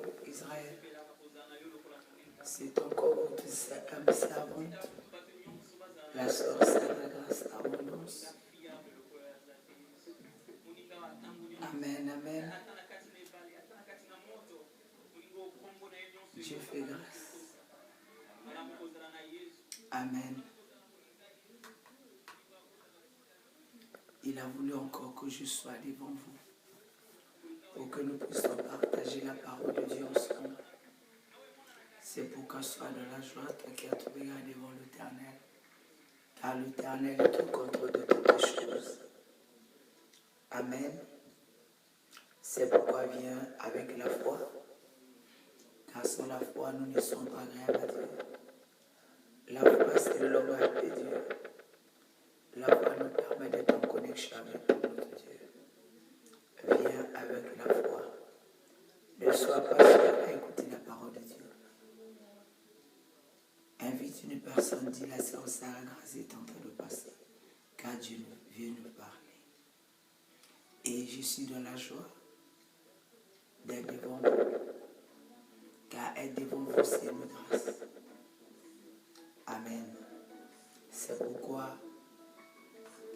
oh Israël. C'est encore votre âme servante, la sœur Sarah Grâce Abondance. Amen, amen. Dieu fait grâce. Amen. Il a voulu encore que je sois devant vous pour que nous puissions partager la parole de Dieu ensemble. C'est pour qu'on soit dans la joie, toi qui as trouvé devant l'Éternel. Car l'Éternel est au contrôle de toutes choses. Amen. C'est pourquoi viens avec la foi. Car sans la foi, nous ne sommes pas agréables à Dieu. La foi, c'est le langage de Dieu. La foi nous permet d'être en connexion avec notre Dieu. Viens avec la foi. Ne sois pas seul à écouter la parole de Dieu. Invite une personne, dit la sœur Sarah Grâce est en train de passer. Car Dieu vient nous parler. Et je suis dans la joie d'être devant vous. Car être devant vous, c'est une grâce. Amen. C'est pourquoi,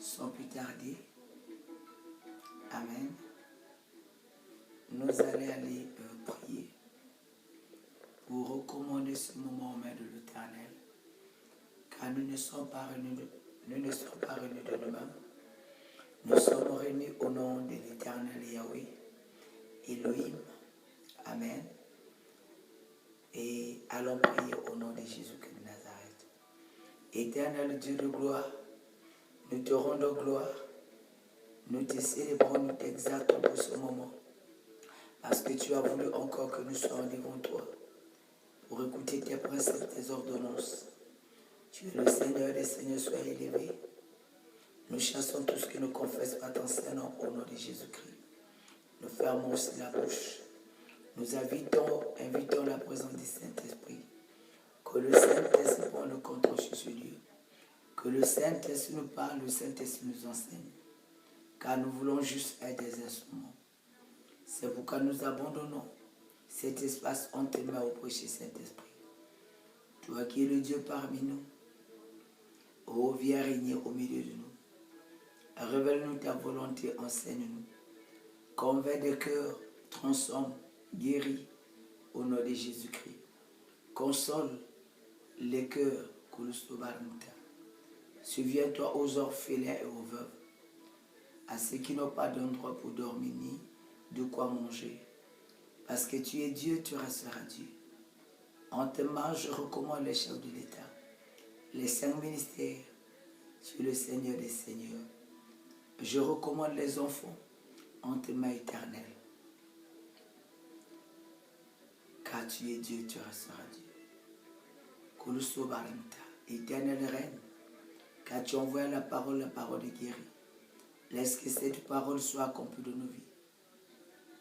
sans plus tarder, amen, nous allons aller prier pour recommander ce moment aux mains de l'Éternel. Car nous ne sommes pas réunis de nous-mêmes. Nous sommes réunis au nom de l'Éternel Yahweh, Elohim. Amen. Et allons prier au nom de Jésus-Christ de Nazareth. Éternel Dieu de gloire, nous te rendons gloire. Nous te célébrons, nous t'exaltons pour ce moment. Parce que tu as voulu encore que nous soyons devant toi pour écouter tes préceptes, tes ordonnances. Tu es le Seigneur des Seigneurs, sois élevé. Nous chassons tout ce qui ne confesse pas ton Saint-Nom au nom de Jésus-Christ. Nous fermons aussi la bouche. Nous invitons la présence du Saint-Esprit. Que le Saint-Esprit prenne le contrôle sur ce lieu. Que le Saint-Esprit nous parle, le Saint-Esprit nous enseigne. Car nous voulons juste être des instruments. C'est pourquoi nous abandonnons cet espace en tes mains au précieux Saint-Esprit. Toi qui es le Dieu parmi nous, oh, viens régner au milieu de nous. Révèle-nous ta volonté, enseigne-nous. Convainc des cœurs, transforme, guéris au nom de Jésus-Christ. Console les cœurs, Kouloustobarnta. Souviens-toi aux orphelins et aux veuves, à ceux qui n'ont pas d'endroit pour dormir ni de quoi manger. Parce que tu es Dieu, tu resteras Dieu. En tes mains, je recommande les chefs de l'État, les 5 ministères. Tu es le Seigneur des Seigneurs. Je recommande les enfants en tes mains éternelles. Car tu es Dieu, tu resteras Dieu. Koulousso Baranta, éternel règne, car tu envoies la parole de guérir. Laisse que cette parole soit accomplie de nos vies.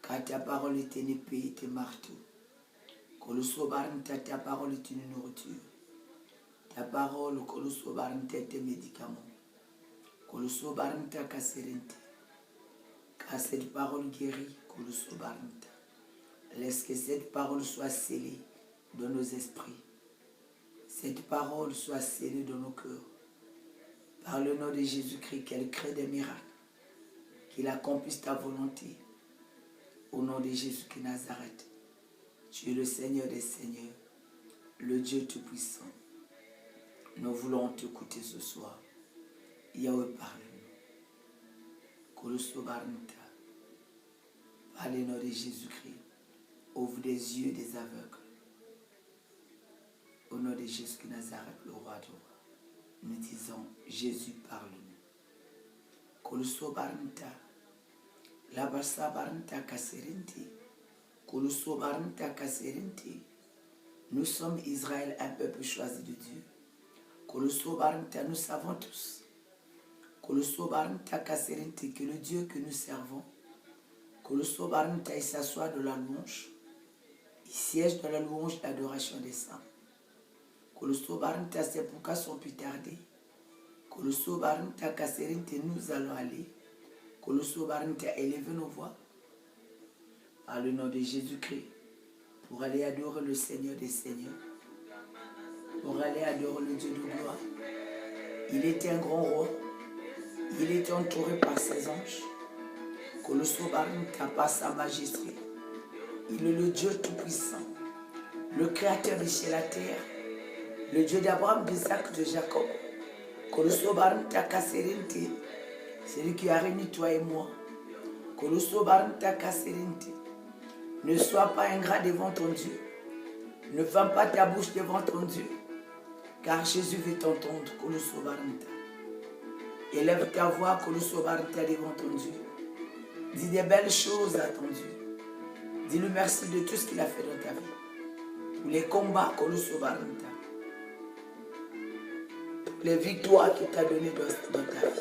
Car ta parole est une épée, est un marteau. Koulousso Baranta, ta parole est une nourriture. Ta parole, Koulousso Baranta, est un médicament. Koulousso Baranta, kasserente. Car cette parole guérit, Koulousso Baranta. Laisse que cette parole soit scellée dans nos esprits. Cette parole soit scellée dans nos cœurs. Par le nom de Jésus-Christ, qu'elle crée des miracles. Qu'il accomplisse ta volonté. Au nom de Jésus-Christ Nazareth. Tu es le Seigneur des Seigneurs. Le Dieu Tout-Puissant. Nous voulons t'écouter ce soir. Yahweh, parle-nous. Koulousso Barnta. Par le nom de Jésus-Christ. Ouvre des yeux des aveugles. Au nom de Jésus de Nazareth, le roi de roi, nous disons, Jésus, parle-nous. Koulousso Barnta, Labasa Barnta Kasserenti, Koulousso Barnta Kasserenti. Nous sommes Israël, un peuple choisi de Dieu. Koulousso Barnta, nous savons tous. Koulousso Barnta Kasserenti, que le Dieu que nous servons, Koulousso Barnta, il s'assoit de la louange. Il siège dans la louange d'adoration des saints. Koulousso Barnta, c'est pourquoi sans plus tarder. Koulousso Barnta Kasserente, nous allons aller. Koulousso Barnta, élevez nos voix. Par le nom de Jésus-Christ. pour aller adorer le Seigneur des Seigneurs, pour aller adorer le Dieu de gloire. Il était un grand roi, il était entouré par ses anges. Kolosobarnta par sa majesté. Il est le Dieu tout-puissant, le créateur des cieux et la terre, le Dieu d'Abraham, d'Isaac, de Jacob. Kolosobarnta kaserente, c'est lui qui a réuni toi et moi. Kolosobarnta kaserente. Ne sois pas ingrat devant ton Dieu. Ne ferme pas ta bouche devant ton Dieu. Car Jésus veut t'entendre. Kolosobarnta. Élève ta voix, Kolosobarnta, devant ton Dieu. Dis des belles choses à ton Dieu. Dis-lui merci de tout ce qu'il a fait dans ta vie. Pour les combats, Kolosobarnta. Pour les victoires qu'il t'a données dans ta vie.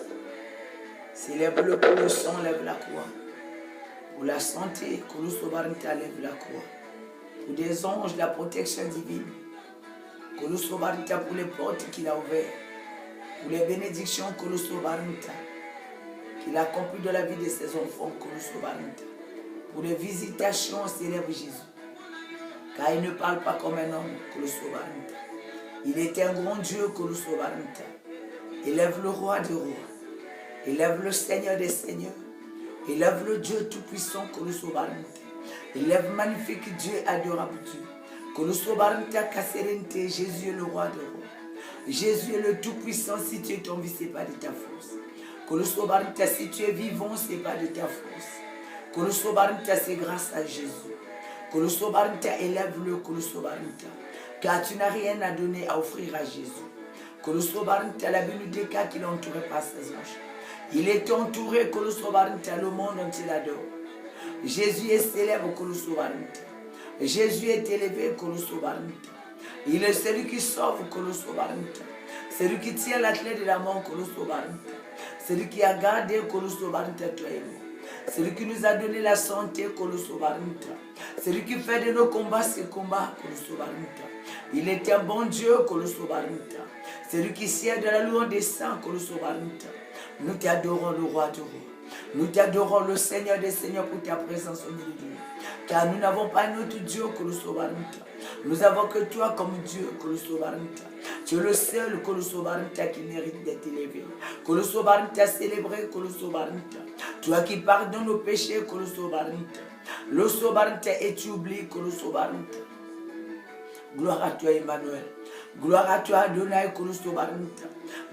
Célèbre-le pour le sang, lève la croix. Pour la santé, Kolosobarnta, lève la croix. Pour des anges, la protection divine. Kolosobarnta, pour les portes qu'il a ouvertes. Pour les bénédictions, Kolosobarnta, qu'il a accompli dans la vie de ses enfants, Kolosobarnta. Pour les visitations, célèbre Jésus. Car il ne parle pas comme un homme, Kolosobarnta. Il est un grand Dieu, Kolosobarnta. Élève le roi des rois. Élève le Seigneur des seigneurs. Élève le Dieu tout-puissant, Kolosobarnta. Élève magnifique Dieu, adorable Dieu. Kolosobarnta kaserente, Jésus est le roi des rois. Jésus est le tout-puissant. Si tu es tombé, ce n'est pas de ta force. Kolosobarnta, si tu es vivant, ce n'est pas de ta force. Kolosobarnta, c'est grâce à Jésus. Kolosobarnta, élève-le, Kolosobarnta. Car tu n'as rien à donner, à offrir à Jésus. Kolosobarnta, la Bible dit qu'il est entouré par ses anges. Il est entouré, Kolosobarnta, le monde entier l'adore. Jésus est célèbre, Kolosobarnta. Jésus est élevé, Kolosobarnta. Il est celui qui sauve, Kolosobarnta. Celui qui tient la clé de la mort, Kolosobarnta. Celui qui a gardé, Kolosobarnta, toi et moi. Celui qui nous a donné la santé, Kolosobarnta. Celui qui fait de nos combats ses combats, Kolosobarnta. Il est un bon Dieu, Kolosobarnta. Celui qui sert de la louange des saints, Kolosobarnta. Nous t'adorons, le roi du roi. Nous t'adorons, le Seigneur des seigneurs, pour ta présence au milieu de nous. Car nous n'avons pas notre Dieu, Kolosobarnta. Nous avons que toi comme Dieu, Kolosobarnta. Tu es le seul, Kolosobarnta, qui mérite d'être élevé. Kolosobarnta, célébré, Kolosobarnta. Toi qui pardonnes nos péchés, Kolosobarnta. Losobarnta, et tu oublies, Kolosobarnta. Gloire à toi, Emmanuel. Gloire à toi, Adonai, Kolosobarnta.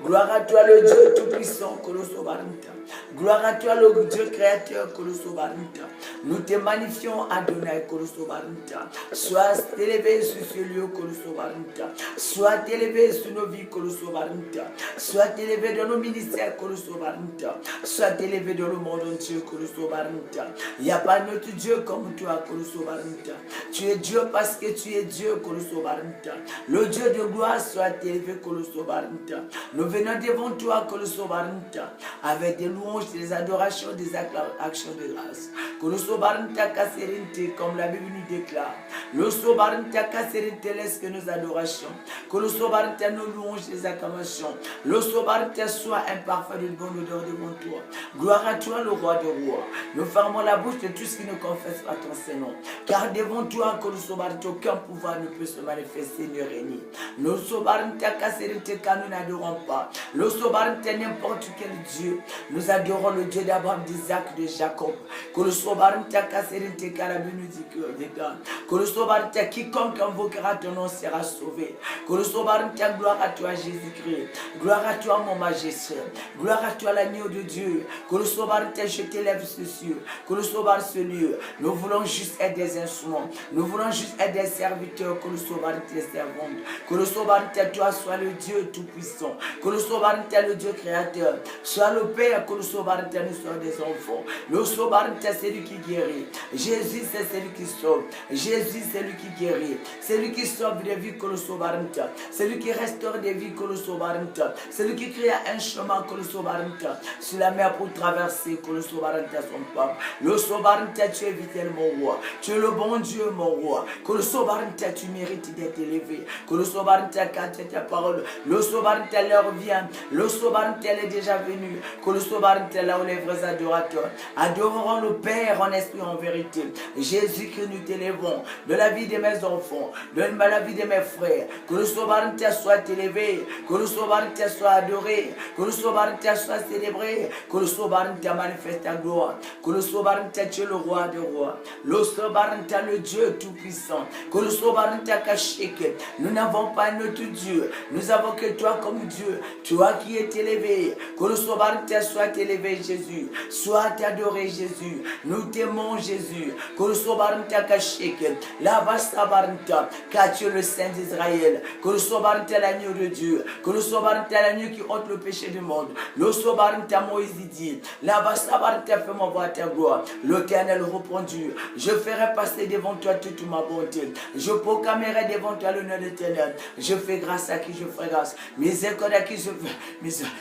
Gloire à toi, le Dieu tout-puissant, Kolosobarnta. Gloire à toi, le Dieu créateur, Kolosobarnta. Nous te magnifions, Adonai, Kolosobarnta. Sois élevé sur ce lieu, Kolosobarnta. Sois élevé sur nos vies, Kolosobarnta. Sois élevé dans nos ministères, Kolosobarnta. Sois élevé dans le monde entier, Kolosobarnta. Il n'y a pas notre Dieu comme toi, Kolosobarnta. Tu es Dieu parce que tu es Dieu, Kolosobarnta. Le Dieu de gloire soit élevé, Kolosobarnta. Nous venons devant toi, Kolosobarnta, avec des louanges, des adorations, des actions de grâce. Kolosobarnta kaserinte, comme la Bible nous déclare. Losobarnta kaserinte, laisse que nos adorations. Kolosobarnta, nos louanges, des acclamations. Losobarnta, soit un parfum de bonne odeur devant toi. Gloire à toi, le roi des rois. Nous fermons la bouche de tout ce qui ne confesse pas ton Seigneur. Car devant toi, Kolosobarnta, aucun pouvoir ne peut se manifester ni régner. Losobarnta kaserinte, car nous n'adorons pas. Losobarnta, n'importe quel Dieu. Nous adorons le Dieu d'Abraham, d'Isaac, de Jacob. Kolosobarnta kaserinte, car la Bible nous dit que Kolosobarnta, quiconque invoquera ton nom sera sauvé. Kolosobarnta, gloire à toi, Jésus-Christ. Gloire à toi, mon majesté. Gloire à toi, l'agneau de Dieu. Kolosobarnta, je t'élève ce ciel. Kolosobar ce lieu. Nous voulons juste être des instruments. Nous voulons juste être des serviteurs. Kolosobarnta, des servantes. Kolosobarnta, toi, sois le Dieu tout-puissant. Kolosobarnta, le Dieu créateur. Sois le Père. Kolosobarnta, nous sommes des enfants. Kolosobarnta, c'est lui qui guérit. Jésus, c'est celui qui sauve. Jésus, c'est lui qui guérit. C'est lui qui sauve des vies, Kolosobarnta. C'est lui qui restaure des vies, Kolosobarnta. C'est lui qui crée un chemin, Kolosobarnta, sur la mer pour traverser, Kolosobarnta, son peuple. Kolosobarnta, tu es vitel, mon roi. Tu es le bon Dieu, mon roi. Kolosobarnta, tu mérites d'être élevé. Kolosobarnta, sobaranta quand ta parole. Le sobaranta leur vient. Le sobaranta est déjà venu. Que le sobaranta là où les vrais adorateurs adoreront le Père en esprit en vérité. Jésus que nous t'élevons de la vie de mes enfants, de la vie de mes frères. Que le sobaranta soit élevé. Que le sobaranta soit adoré. Que le sobaranta soit célébré. Que le sobaranta manifeste ta gloire. Que le sobaranta tu es le roi des rois. Le sobaranta le Dieu tout-puissant. Que le sobaranta caché que nous n'avons pas notre Dieu. Nous avons que toi comme Dieu. Toi qui es élevé. Que le sobaranta soit élevé Jésus. Soit adoré Jésus. Nous t'aimons Jésus. Que le sobaranta caché que la bastabaranta car tu es le Saint d'Israël. Que le sobaranta l'agneau de Dieu. Que le sobaranta l'agneau qui ôte le péché du monde. Le sobaranta Moïse dit. La bastabaranta fais-moi voir ta gloire. L'Éternel répondit. Je ferai passer devant toi toute ma bonté. Je proclamerai devant toi le nom de l'Éternel. Je fais grâce à qui je fais grâce. Miséricorde à qui je fais miséricorde.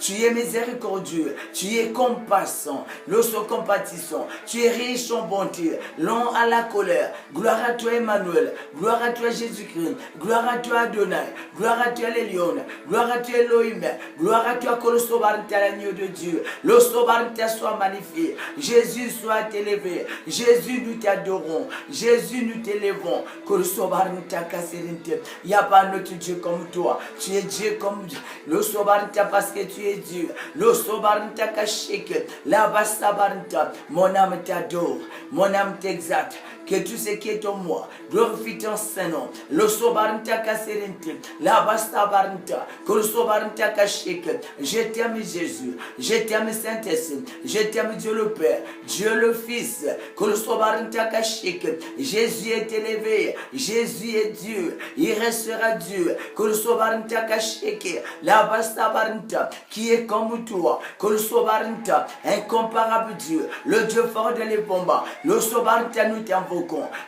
Tu es miséricordieux. Tu es compassant. Le compatissant. Tu es riche en bonté. Long à la colère. Gloire à toi Emmanuel. Gloire à toi Jésus-Christ. Gloire à toi Adonai. Gloire à toi les lions. Gloire à toi Elohim. Gloire à toi que le sobaranta l'agneau de Dieu. Le sobaranta soit magnifié. Jésus soit élevé. Jésus nous t'adorons. Jésus nous t'élevons. Que le sobaranta kasserinte. Il n'y a pas notre Dieu comme toi. Tu es Dieu comme Dieu. Le sobaranta parce que tu es Dieu. Le sobaranta kasheke. La basabaranta. Mon âme t'adore. Mon âme t'exalte. Que tout ce qui est en moi glorifie ton Saint-Nom. Le sobaranta kasserinte. La basabaranta. Que le sobaranta kasheke. Je t'aime Jésus. Je t'aime Saint-Esprit. Je t'aime Dieu le Père. Dieu le Fils. Que le sobaranta kasheke. Jésus est élevé. Jésus est Dieu. Il restera Dieu. Que le sobaranta kasheke. La basabaranta. Qui est comme toi. Que le sobaranta. Incomparable Dieu. Le Dieu fort de les combats. Le sobaranta nous t'invoquons.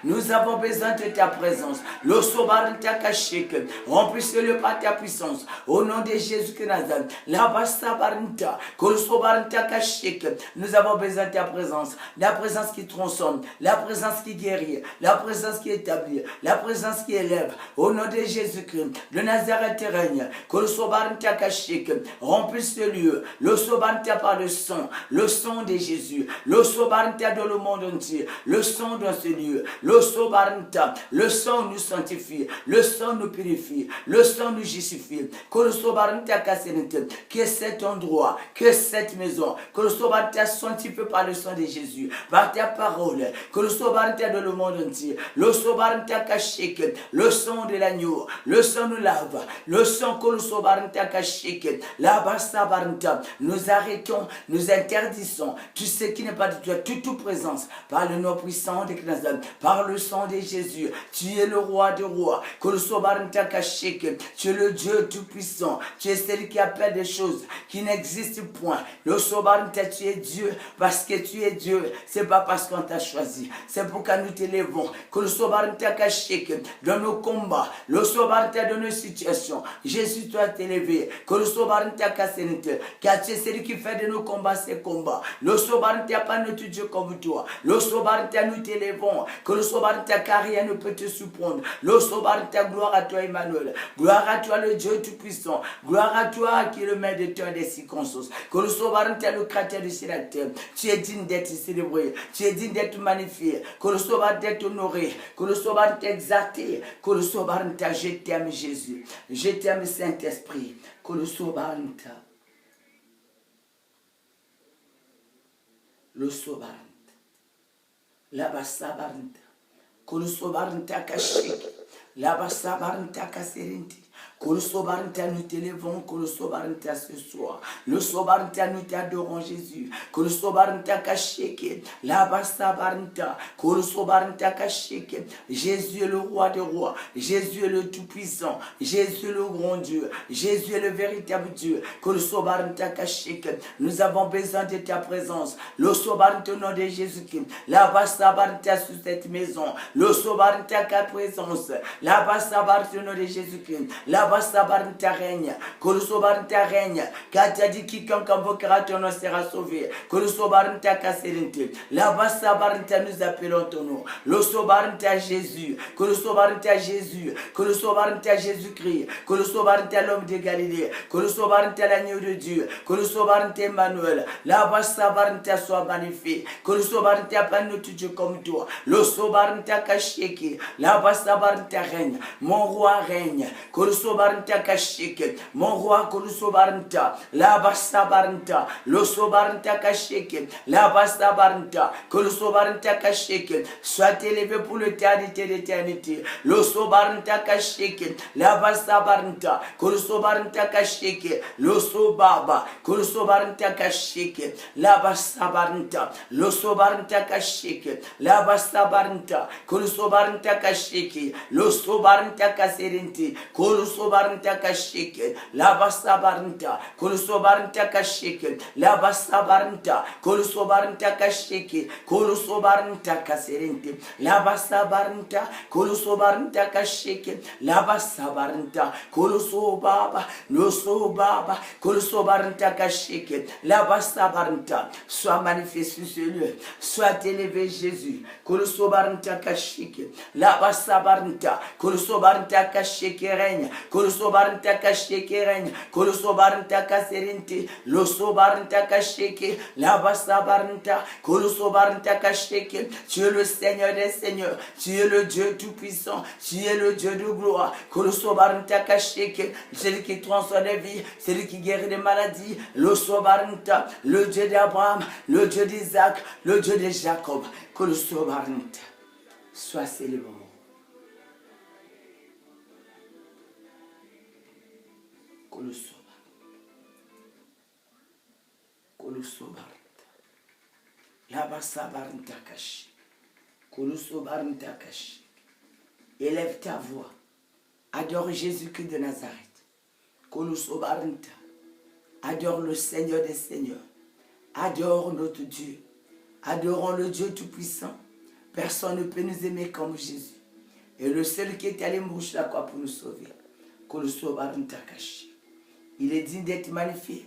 Nous avons besoin de ta présence. Le sobaranta kasheke. Remplisse-le par ta puissance. Au nom de Jésus que Nazareth. La basabaranta. Que le sobaranta kasheke. Nous avons besoin de ta présence. La présence qui transforme. La présence qui guérit. La présence qui établit. La présence qui élève. Au nom de Jésus-Christ. Le Nazareth règne. Que le sobaranta kasheke. Remplisse ce lieu. Le sobaranta par le sang. Le sang de Jésus. Le sobaranta dans le monde entier. Le sang dans ce lieu. Le sobaranta. Le sang nous sanctifie. Le sang nous purifie. Le sang nous justifie. Que le sobaranta kasserinte. Que cet endroit. Que cette maison. Que le sobaranta sanctifie par le sang de Jésus. Par ta parole. Que le sobaranta dans le monde entier. Le sobaranta kasheke. Le sang de l'agneau. Le sang nous lave. Le sang que le sobaranta kasheke. La basabaranta. Nous arrêtons. Nous interdisons. Tout ce qui n'est pas de toi. Toute présence. Par le nom puissant de Nazareth. Par le sang de Jésus. Tu es le roi des rois. Que le sobaranta kasheke. Tu es le Dieu tout puissant. Tu es celui qui appelle des choses qui n'existent point. Le sobaranta, tu es Dieu parce que tu es Dieu. C'est pas parce qu'on t'a choisi. C'est pourquoi nous t'élevons. Que le sobaranta kasheke dans nos combats. Le sobaranta dans nos situations. Jésus, toi t'élevé. Que le sobaranta kasserinte. Car tu es celui qui fait de nos combats ses combats. Le sobaranta pas notre Dieu comme toi. Le sobaranta nous t'élevons. Que le sobaranta car rien ne peut te surprendre. Le sobaranta gloire à toi Emmanuel. Gloire à toi le Dieu tout-puissant. Gloire à toi qui est le maître de temps des circonstances. Que le sobaranta le créateur de ciel et la terre. Tu es digne d'être célébré. Tu es digne d'être magnifié. Que le sobaranta est honoré. Que le sobaranta est exalté. Que le sobaranta, je t'aime Jésus. Je t'aime Saint-Esprit. Que le sobaranta. Le sobaranta. La basabaranta. Que le sobaranta kasheke. La basabaranta kasserinte. Que le sobaranta nous t'élevons, que le sobaranta ce soir. Le sobaranta nous t'adorons Jésus. Que le sobaranta kasheke. La basabaranta. Que le sobaranta kasheke. Jésus est le roi des rois. Jésus est le tout-puissant. Jésus est le grand Dieu. Jésus est le véritable Dieu. Que le sobaranta kasheke. Nous avons besoin de ta présence. Le sobaranta au nom de Jésus-Christ. La basabaranta sous cette maison. Le sobaranta ta présence. La basabaranta au nom de Jésus-Christ. La là-bas Sabarnta règne, que le Sobarnta règne, car tu as dit quiconque invoquera ton nom sera sauvé, que le Sobarnta Kasserente, là-bas Sabarnta nous appelons ton nom, le Sobarnta Jésus, que le Sobarnta Jésus, que le Sobarnta Jésus-Christ, que le Sobarnta l'homme de Galilée, que le Sobarnta l'agneau de Dieu, que le Sobarnta Emmanuel, là-bas Sabarnta soit magnifié, que le Sobarnta pas nous Dieu comme toi, le Sobarnta Kasheke, là-bas Sabarnta règne, mon roi règne, que le Sobarnta Kasheke, mon roi que le Sobarnta, là-bas Sabarnta, le Sobarnta Kasheke, là-bas Sabarnta, que le Sobarnta Kasheke soit élevé pour l'éternité d'éternité, le Sobarnta Kasheke, là-bas Sabarnta, que le Sobarnta Kasheke, le Sobaba, que le Sobarnta Kasheke, là-bas Sabarnta, le Sobarnta Kasheke, là-bas Sabarnta, que le Sobarnta Kasheke, le Sobarnta Kaserente, que le Sobarnta Kasheke, là-bas Sabarnta, que le Sobarnta Kasheke, là-bas Sabarnta, que le Sobarnta Kasheke, que le Sobarnta Kaserente, là-bas Sabarnta, que le Sobarnta Kasheke, là-bas Sabarnta, que le Sobaba, que le Sobarnta Kasheke, là-bas Sabarnta, soit manifesté sur ce lieu, soit élevé Jésus, que le Sobarnta Kasheke, là-bas Sabarnta, que le Sobarnta Kasheke règne, que le Sobarnta Kasheke règne, que le Sobarnta Kaserente, le Sobarnta Kasheke, là-bas Sabarnta, que le Sobarnta Kasheke, tu es le Seigneur des Seigneurs, tu es le Dieu tout-puissant, tu es le Dieu de gloire, que le Sobarnta Kasheke, celui qui transforme les vies, celui qui guérit les maladies, le Sobarnta, le Dieu d'Abraham, le Dieu d'Isaac, le Dieu de Jacob, que le Sobarnta soit célébré. Que le Sobarnta, là-bas Sabarnta Kashi, que le Sobarnta Kashi, élève ta voix, adore Jésus-Christ de Nazareth, que le Sobarnta, adore le Seigneur des Seigneurs, adore notre Dieu, adorons le Dieu Tout-Puissant. Personne ne peut nous aimer comme Jésus. Et le seul qui est allé mourir la croix pour nous sauver, que le Sobarnta Kashi. Il est digne d'être magnifié,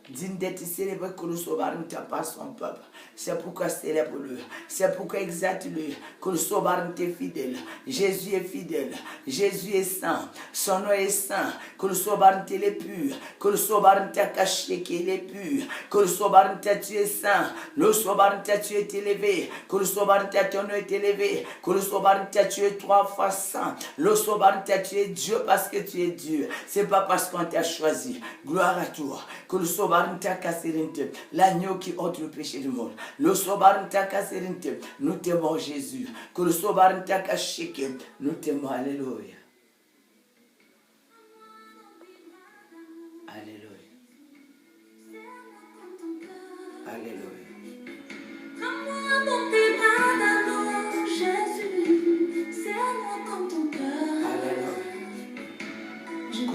digne d'être célébré, que le Sobarnta par son peuple. C'est pourquoi célèbre-le, c'est pourquoi exalte-le, que le Sobarnta est fidèle. Jésus est fidèle, Jésus est saint, son nom est saint, que le Sobarnta est pur, que le Sobarnta caché qu'il est pur, que le Sobarnta tu es saint, le Sobarnta tu es élevé, que le Sobarnta ton nom est élevé, que le Sobarnta tu es 3 fois saint, le Sobarnta tu es Dieu parce que tu es Dieu, c'est pas parce qu'on t'a choisi. Gloire à toi, que le Sobarnta Kasserente, l'agneau qui ôte le péché du monde. Le Sobarnta Kasserente, nous t'aimons Jésus. Que le Sobarnta Kasheke, nous t'aimons. Alléluia. Alléluia. Alléluia. Comme dans tes bras d'amour, Jésus, serre-moi comme ton cœur. Alléluia. Je te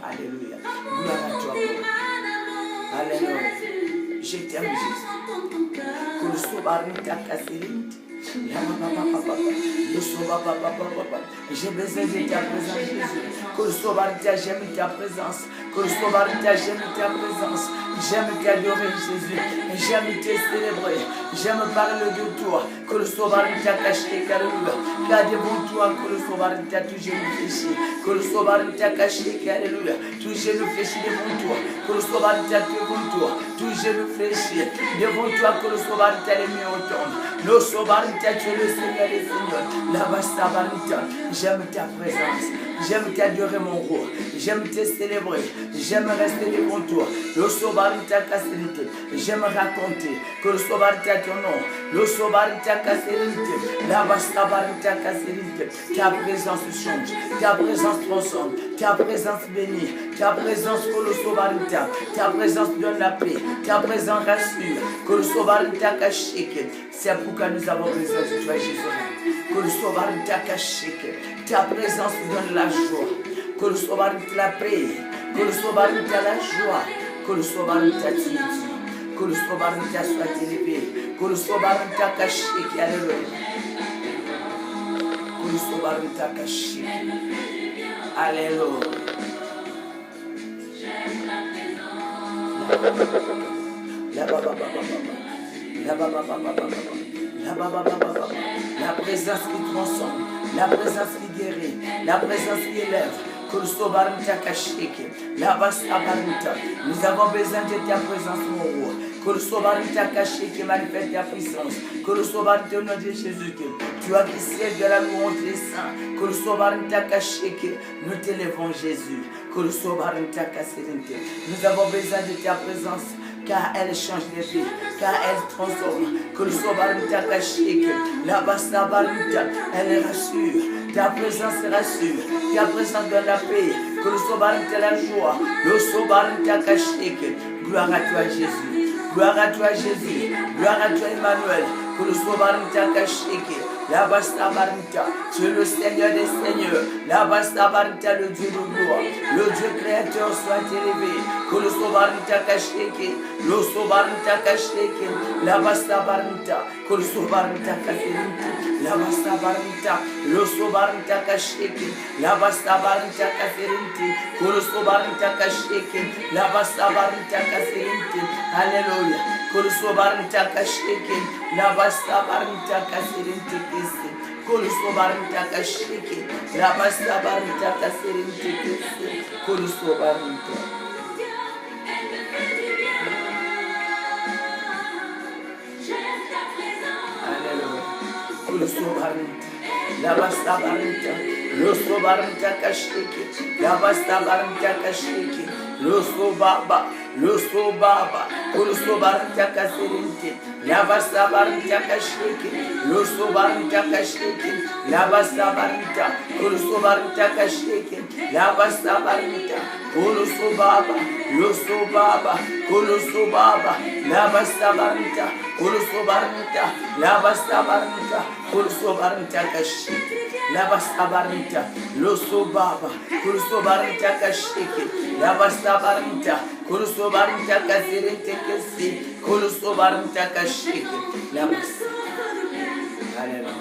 Alléluia. Gloire à toi. Alléluia. Je t'aime Jésus. Que le Sobarnta Kasserente. J'ai besoin de ta présence, Jésus. Que le Sobarnta, j'aime ta présence. Que le Sobarnta, j'aime ta présence. J'aime t'adorer, Jésus. J'aime te célébrer. J'aime parler de toi. Que le Sobarnta caché, Alléluia. Car devant toi, que le Sobarnta, tout genou fléchi. Que le Sobarnta caché, Alléluia. Tout genou fléchi devant toi. Que le Sobarnta devant toi. Tout genou fléchi devant toi. Que le Sobarnta les miens tombent. Le Sobarnta, tu es le Seigneur des Seigneurs. Là-bas, Sabarnta, j'aime ta présence. J'aime t'adorer, mon roi. J'aime te célébrer. J'aime rester devant toi. Le sobarita kasserinte. J'aime raconter que le sobarita ton nom. Le sobarita kasserinte. La bastabarita kasserinte. Ta présence change. Ta présence transcende. Ta présence bénit. Ta présence que le sobarita. Ta présence donne la paix. Ta présence rassure. Que le sobarita kashike. C'est pourquoi nous avons besoin de toi, Jésus. Que le sobarita kashike. Ta présence donne la joie. Que le sobarita la paix. Que le sobarita la joie. Que le sobarita t'y. Que le sobarita soit élevé. Que le sobarita kashike. Alléluia. Que le sobarita kashike. Alléluia. La présence qui transcende, la présence qui guérit, la présence qui élève. Nous avons besoin de ta présence, mon roi. Que le sobarita caché qui manifeste ta puissance. Que le sobarita au nom de Jésus. Tu as qui siège de la louange des saints. Que le sobarita caché qui nous t'élèvons, Jésus. Que le sobarita caché. Nous avons besoin de ta présence. Car elle change les vies, car elle transforme. Que le sobarita caché, la bastabarita, elle rassure. Ta présence rassure, ta présence donne la paix. Que le sobarita la joie, le sobarita caché. Gloire à toi, Jésus. Gloire à toi, Jésus. Gloire à toi, Emmanuel. Que le sobarita caché. La bastabarita, tu es le Seigneur des Seigneurs. La bastabarita, le Dieu de gloire. Le Dieu créateur soit élevé. Que le sobarita caché, le sobarita caché, la bastabarita, que le sobarita caché, la bastabarita, le sobarita caché, la bastabarita caché, que le sobarita caché, la bastabarita caché. Alléluia. Que le sobarita caché, la bastabarita caché. Que le sobarita caché, la bastabarita caché. Que le sobarita. Le sobarita, la bastabarita, le sobarita kashiki, la bastabarita kashiki, le sobaba, le sobarita kasirinti, la bastabarita kashiki, le sobarita kashiki, la bastabarita, le sobarita kashiki, la bastabarita, le sobaba, le sobaba, le sobaba, la bastabarita, le sobarita, la bastabarita. Kursobarita kashiki, la bastabarita, lo sobaba, kursobarita kashiki, la bastabarita, kursobarita kasirete kesi, kursobarita kashiki, la bastabarita. Alléluia.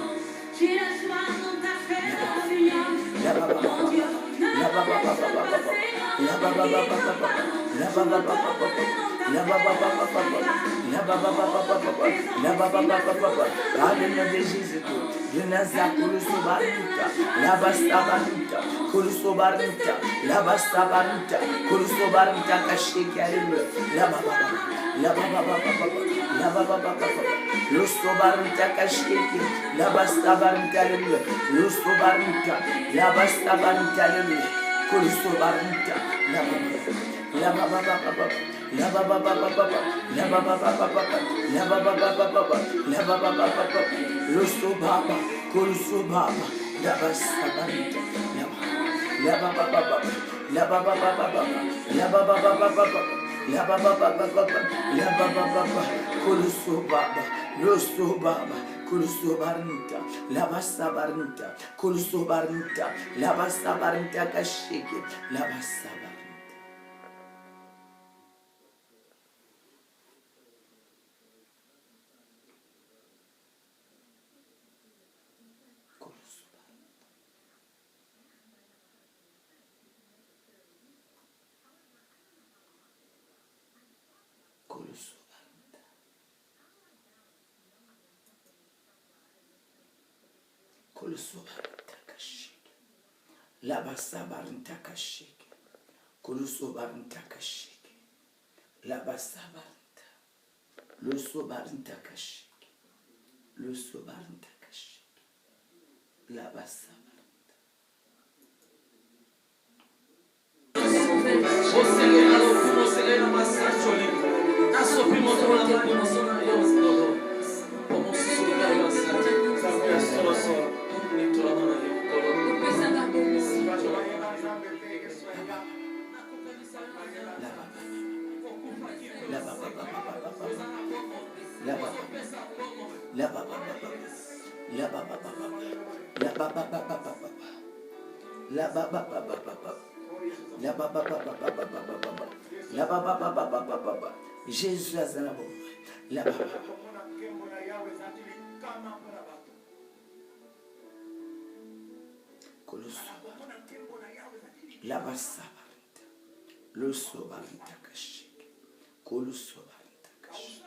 Kulusobarnita, la bastabarnita, kulusobarnita, la bastabarnita kashiki, la bastabarnita. Kulusobarnita kashiki, la bastabarnita kashiki, kulusobarnita kashiki, la bastabarnita, le sobarnita kashiki, le sobarnita kashiki, la bastabarnita. Jésus azalabo. La baba. La basabarita. Le sobarita kashik. Kolu sobarita kashik.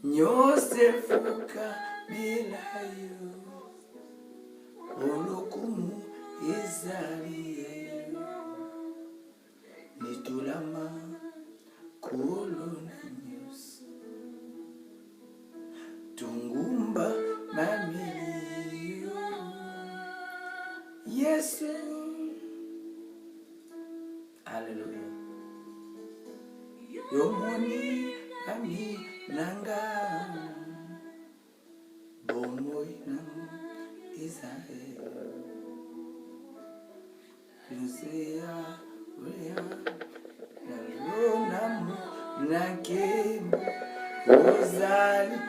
Nyosefuka bilayo olokumu ezaliyeyo nitulama kolona nyusi tungumba mamiliyo Yesu. Hallelujah. Yomoni ami nanga bomoy nang Israel Lucia Ria Nalunamu Nakemu Ozali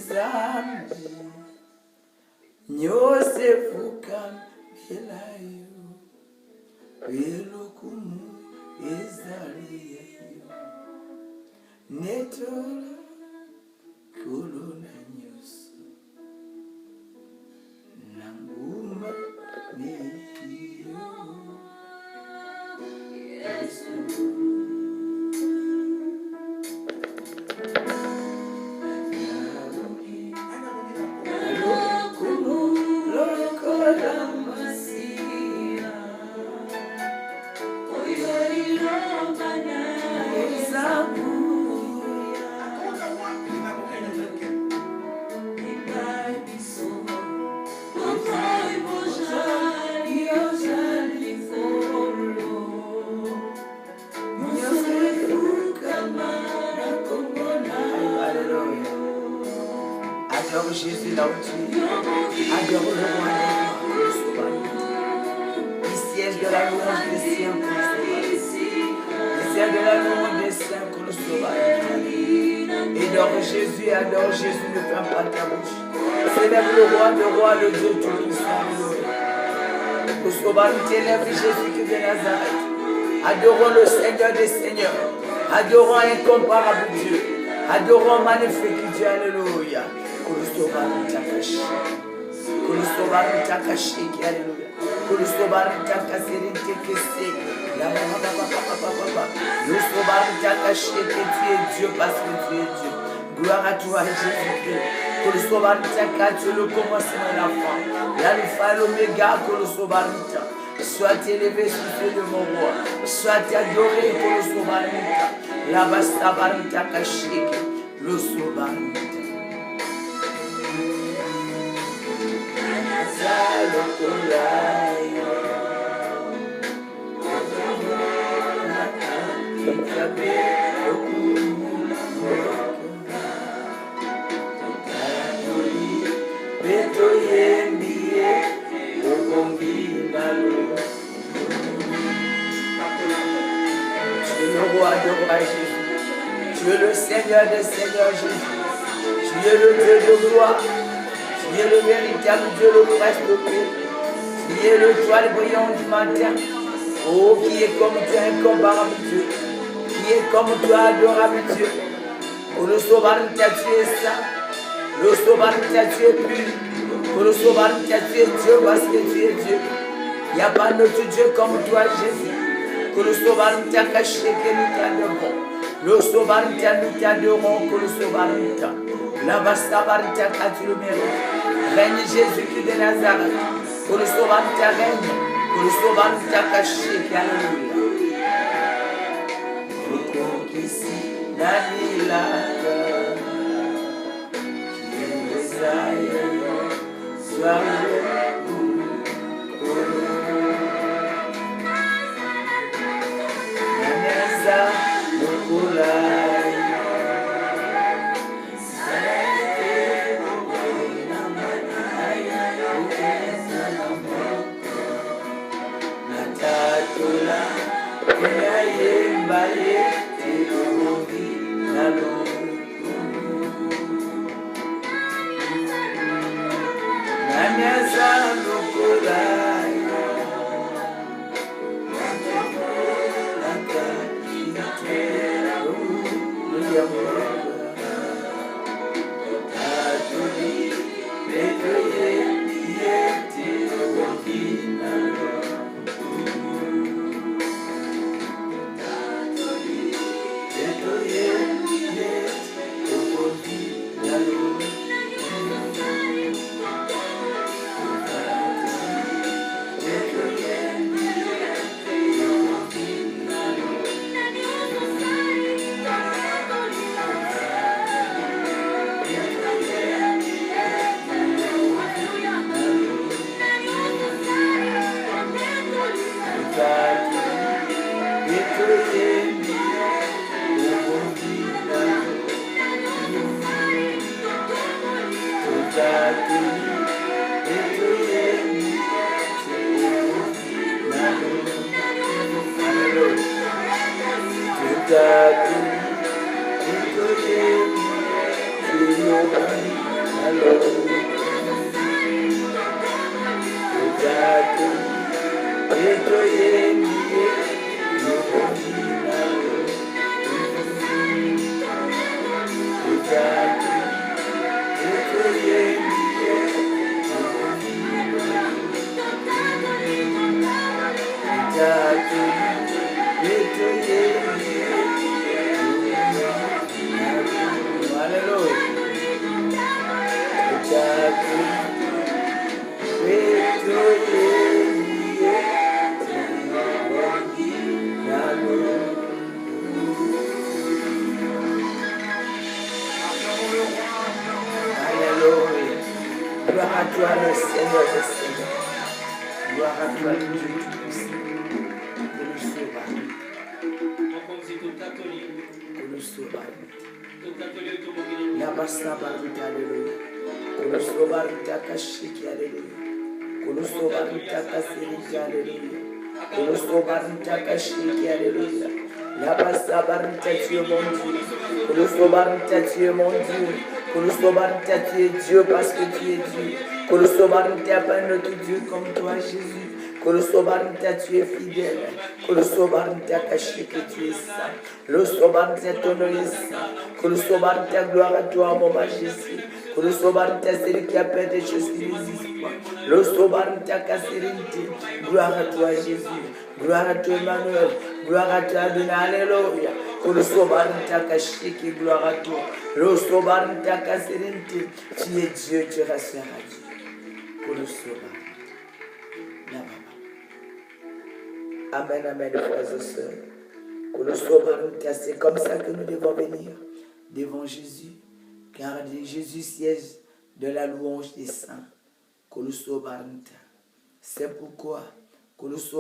Zambi Nyosefuka Belayo Velokumu Ezaliyeyo Netola Kuluna Nyusu Nanguma Niyo Yesu. Adore Jésus là où tu es. Adore le roi des rois. Il siège de la louange des siens. Il siège de la louange des saints. Adore Jésus, adore Jésus, ne ferme pas ta bouche. Célèbre le roi des rois, le Dieu tout-puissant. Célèbre Jésus qui est de Nazareth. Adorons le Seigneur des Seigneurs. Adorons incomparable Dieu. Adorons magnifique Dieu. Alléluia. Dieu parce que tu es Dieu. Gloire à toi Jésus-Christ. Tu es le commencement et la fin. L'alpha et l'oméga. Sois élevé sur de mon roi. Sois adoré pour le Sobarita. La basta barita kashiki. Le Sobarita. Tu es le roi de roi Jésus. Tu es le Seigneur des Seigneurs Jésus. Tu es le Dieu de gloire. Tu es le véritable Dieu, le prince de paix. Tu es le toile brillant du matin. Oh, qui est comme toi, incomparable Dieu. Qui est comme toi, adorable Dieu. Pour le Sobarita, tu es saint. Le Sobarita, tu es pur. Pour le Sobarita, tu es Dieu parce que tu es Dieu. Il n'y a pas d'autre Dieu comme toi, Jésus. Koloso baranta kasheke nous t'adorons. Loso baranta nous t'adorons. Koloso baranta. La basta baranta car tu le mérites. Règne Jésus-Christ de Nazareth. Koloso baranta règne. Koloso baranta kasheke. Alléluia. Okokisi nanilaka. Kiesaya. Sois Tu es mon Dieu. Kolosobarita, tu es Dieu parce que tu es Dieu. Kolosobarita, pas notre Dieu comme toi, Jésus. Kolosobarita, tu es fidèle. Kolosobarita, caché que tu es saint. Kolosobarita, ton nom est saint. Kolosobarita, gloire à toi, mon majesté. Kolosobarita, c'est lui qui a fait des choses qui n'existent pas. Kolosobarita, kasserinte. Gloire à toi, Jésus. Gloire à toi, Emmanuel. Gloire à toi, Adonai. Alléluia. Kolosobarita, caché que gloire à toi. Kolosobarita, kasserinte. Tu es Dieu, tu resteras Dieu. Kolosobarita. Amen, amen, frères et sœurs. C'est comme ça que nous devons venir devant Jésus, car Jésus siège de la louange des saints. C'est pourquoi nous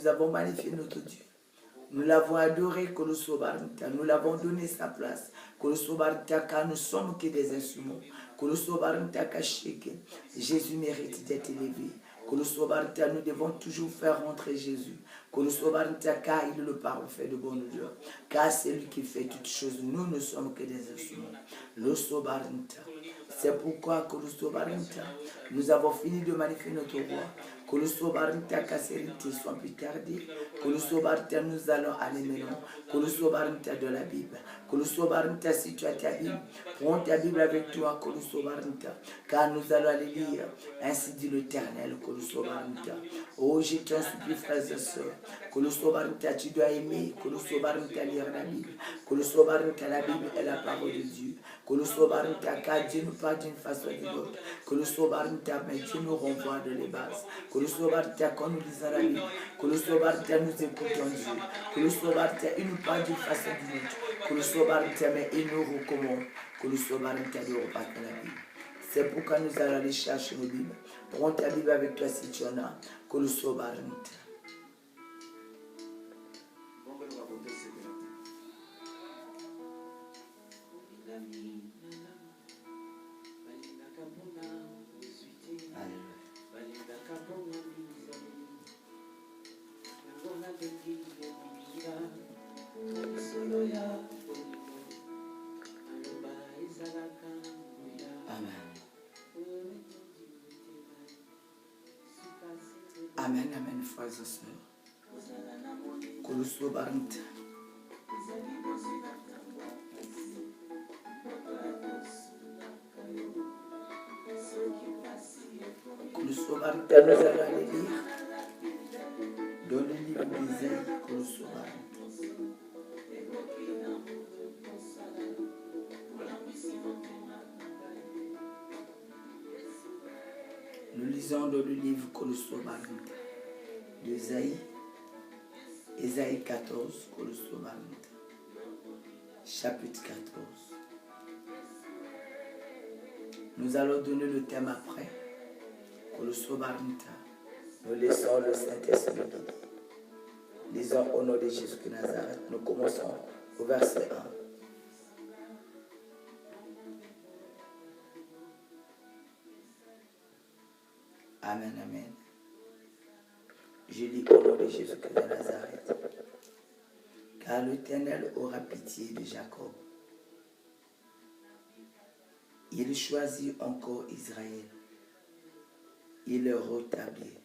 avons magnifié notre Dieu. Nous l'avons adoré, nous l'avons donné sa place, car nous sommes que des instruments. Jésus mérite d'être élevé. Nous devons toujours faire rentrer Jésus. Car il est le parfait de bonne odeur. Car c'est lui qui fait toutes choses. Nous ne sommes que des instruments. C'est pourquoi nous avons fini de magnifier notre roi. Kolosobarnta Kasserite sont plus tardés. Kolosobarnta, nous allons aller maintenant. Kolosobarnta de la Bible. Kolosobarnta, si tu as ta Bible, prends ta Bible avec toi, Kolosobarnta, car nous allons aller lire. Ainsi dit l'Éternel, Kolosobarnta. Oh, je t'en supplie, frères et sœurs. Kolosobarnta, tu dois aimer. Kolosobarnta, lire la Bible. Kolosobarnta, la Bible est la parole de Dieu. Kolosobarnta, car Dieu nous parle d'une façon ou d'une autre. Kolosobarnta, mais Dieu nous renvoie de les bases. Kolosobarnta, quand nous lisons la Bible. Kolosobarnta, nous écoutons Dieu. Kolosobarnta, il nous parle d'une façon ou d'une autre. Kolosobarnta, mais il nous recommande. Kolosobarnta, de repartir la Bible. C'est pourquoi nous allons aller chercher nos Bibles. Prends ta Bible avec toi si tu en as. Kolosobarnta. Amen, amen, frères et sœurs. Kolosobarnta. Kolosobarnta, nous allons aller lire dans le livre d'Ésaïe, Kolosobarnta. Nous lisons dans le livre Kolosobarnta d'Ésaïe, Ésaïe 14, Kolosobarnta, chapitre 14. Nous allons donner le thème après. Kolosobarnta. Nous laissons le Saint-Esprit. Lisons au nom de Jésus de Nazareth. Nous commençons au verset 1. Amen, amen. Je lis au nom de Jésus de Nazareth. Car l'Éternel aura pitié de Jacob. Il choisit encore Israël. Il le rétablira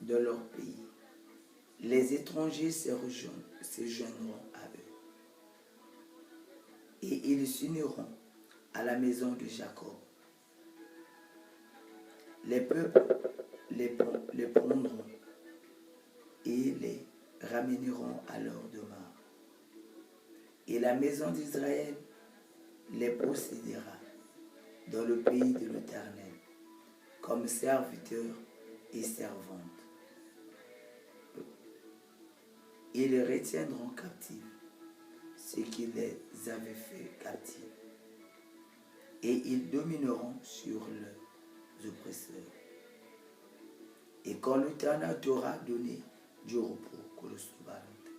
dans leur pays. Les étrangers se joindront à eux. Et ils s'uniront à la maison de Jacob. Les peuples les prendront et les ramèneront à leur demeure. Et la maison d'Israël les possédera dans le pays de l'Éternel, comme serviteurs et servantes. Ils retiendront captifs ceux qui les avaient fait captifs, et ils domineront sur leurs oppresseurs. Et quand l'Éternel t'aura donné du repos, Kolosobarnta,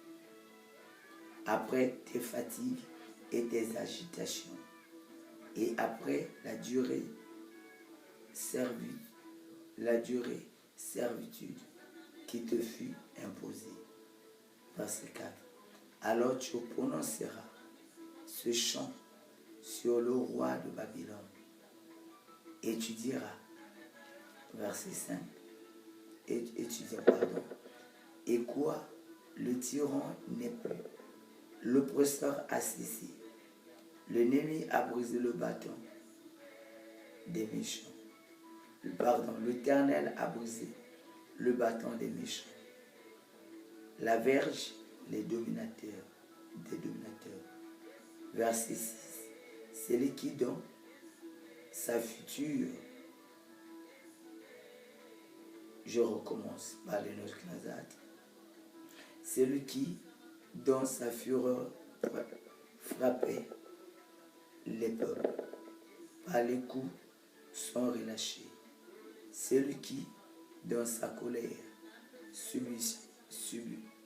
après tes fatigues et tes agitations, et après la durée servitude qui te fut imposée. Verset 4. Alors tu prononceras ce chant sur le roi de Babylone, et tu diras, verset 5, et tu diras, pardon, et quoi, le tyran n'est plus, l'oppresseur a cessé, l'ennemi a brisé le bâton des méchants. Pardon, l'Éternel a brisé le bâton des méchants. La verge, des dominateurs. Verset 6. Celui qui donne sa future, je recommence par le nom de Nazareth. Celui qui, dans sa fureur, frappait les peuples, par les coups sont relâchés. Celui qui, dans sa colère,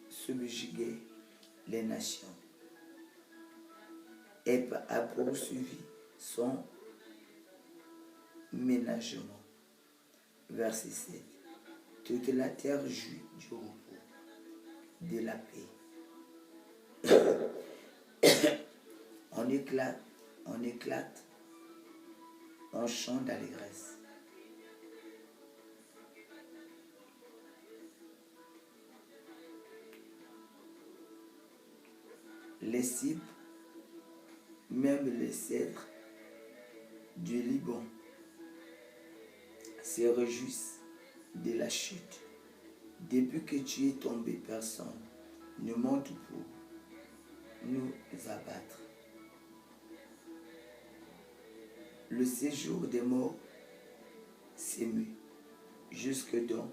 subjuguait les nations et a poursuivi son ménagement. Verset 7. Toute la terre jouit du repos, de la paix. On éclate, on chante d'allégresse. les cypres, même les cèdres du Liban se réjouissent de la chute. Depuis que tu es tombé, personne ne monte pour nous abattre. Le séjour des morts s'émeut jusque dans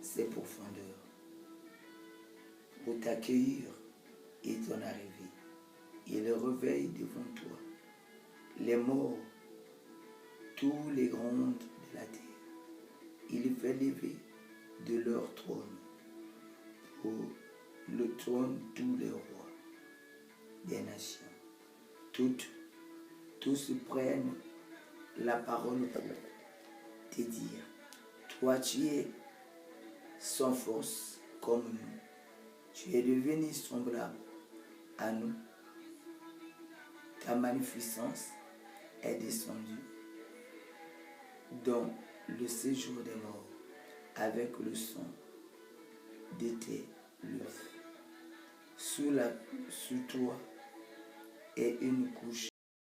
ses profondeurs pour t'accueillir et ton arrivée. Il réveille devant toi les morts, tous les grands de la terre. Il fait lever de leur trône pour le trône tous les rois des nations. Tous prennent la parole pour te dire, toi tu es sans force comme nous, tu es devenu semblable à nous, ta magnificence est descendue dans le séjour des morts avec le son de tes lèvres. Sous toi est une couche